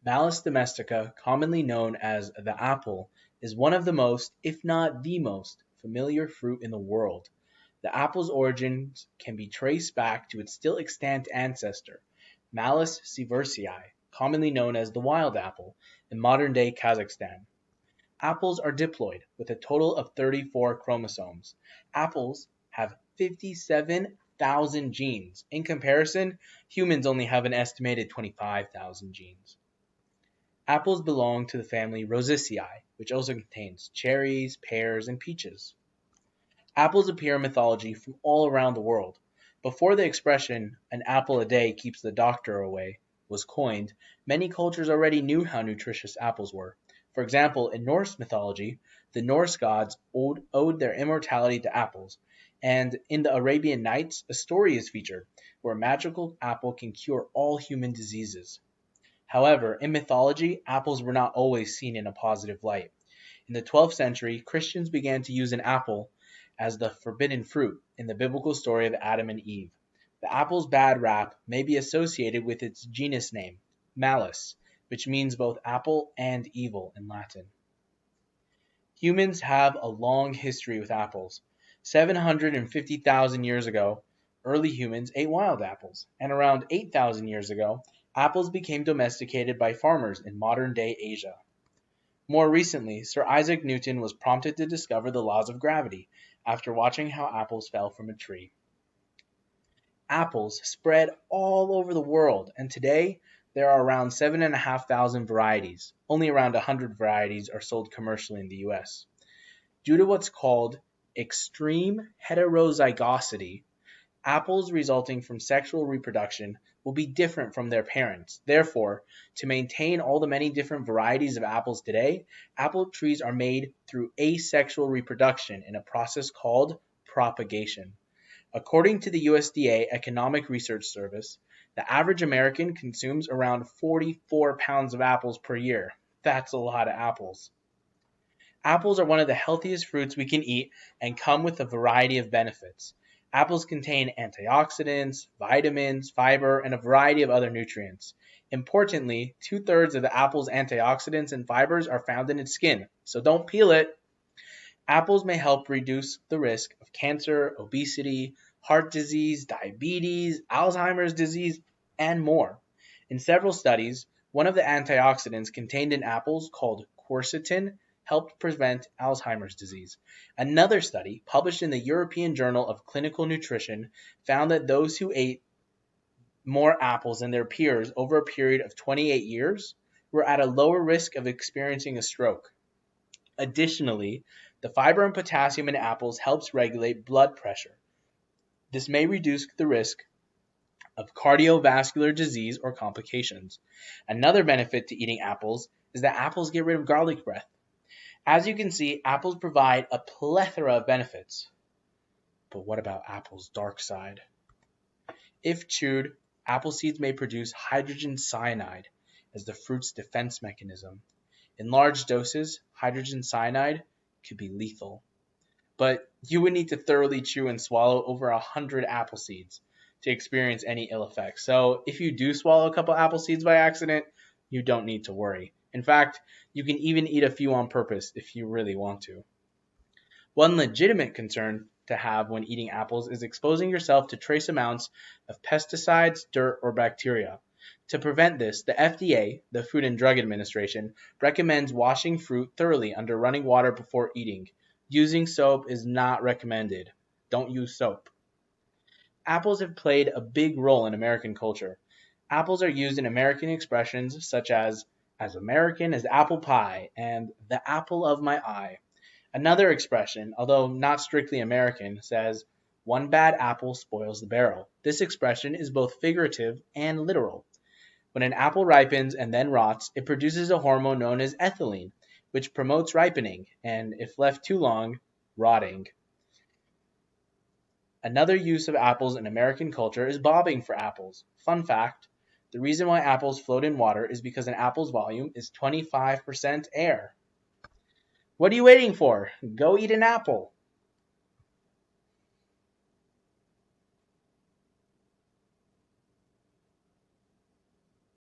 Malus Domestica, commonly known as the apple, is one of the most, if not the most, familiar fruit in the world. The apple's origins can be traced back to its still extant ancestor, Malus sieversii, commonly known as the wild apple, in modern-day Kazakhstan. Apples are diploid, with a total of 34 chromosomes. Apples have 57,000 genes. In comparison, humans only have an estimated 25,000 genes. Apples belong to the family Rosaceae, which also contains cherries, pears, and peaches. Apples appear in mythology from all around the world. Before the expression, "an apple a day keeps the doctor away," was coined, many cultures already knew how nutritious apples were. For example, in Norse mythology, the Norse gods owed their immortality to apples, and in the Arabian Nights, a story is featured where a magical apple can cure all human diseases. However, in mythology, apples were not always seen in a positive light. In the 12th century, Christians began to use an apple as the forbidden fruit in the biblical story of Adam and Eve. The apple's bad rap may be associated with its genus name, Malus, which means both apple and evil in Latin. Humans have a long history with apples. 750,000 years ago, early humans ate wild apples, and around 8,000 years ago, apples became domesticated by farmers in modern-day Asia. More recently, Sir Isaac Newton was prompted to discover the laws of gravity after watching how apples fell from a tree. Apples spread all over the world, and today there are around 7,500 varieties. Only around 100 varieties are sold commercially in the US. Due to what's called extreme heterozygosity, apples resulting from sexual reproduction will be different from their parents. Therefore, to maintain all the many different varieties of apples today, apple trees are made through asexual reproduction in a process called propagation. According to the USDA Economic Research Service, the average American consumes around 44 pounds of apples per year. That's a lot of apples. Apples are one of the healthiest fruits we can eat and come with a variety of benefits. Apples contain antioxidants, vitamins, fiber, and a variety of other nutrients. Importantly, 2/3 of the apple's antioxidants and fibers are found in its skin, so don't peel it. Apples may help reduce the risk of cancer, obesity, heart disease, diabetes, Alzheimer's disease, and more. In several studies, one of the antioxidants contained in apples, called quercetin, helped prevent Alzheimer's disease. Another study, published in the European Journal of Clinical Nutrition, found that those who ate more apples than their peers over a period of 28 years were at a lower risk of experiencing a stroke. Additionally, the fiber and potassium in apples helps regulate blood pressure. This may reduce the risk of cardiovascular disease or complications. Another benefit to eating apples is that apples get rid of garlic breath. As you can see, apples provide a plethora of benefits. But what about apple's dark side? If chewed, apple seeds may produce hydrogen cyanide as the fruit's defense mechanism. In large doses, hydrogen cyanide could be lethal. But you would need to thoroughly chew and swallow over 100 apple seeds to experience any ill effects. So if you do swallow a couple apple seeds by accident, you don't need to worry. In fact, you can even eat a few on purpose if you really want to. One legitimate concern to have when eating apples is exposing yourself to trace amounts of pesticides, dirt, or bacteria. To prevent this, the FDA, the Food and Drug Administration, recommends washing fruit thoroughly under running water before eating. Using soap is not recommended. Don't use soap. Apples have played a big role in American culture. Apples are used in American expressions such as American as apple pie, and the apple of my eye. Another expression, although not strictly American, says, "One bad apple spoils the barrel." This expression is both figurative and literal. When an apple ripens and then rots, it produces a hormone known as ethylene, which promotes ripening, and if left too long, rotting. Another use of apples in American culture is bobbing for apples. Fun fact, the reason why apples float in water is because an apple's volume is 25% air. What are you waiting for? Go eat an apple.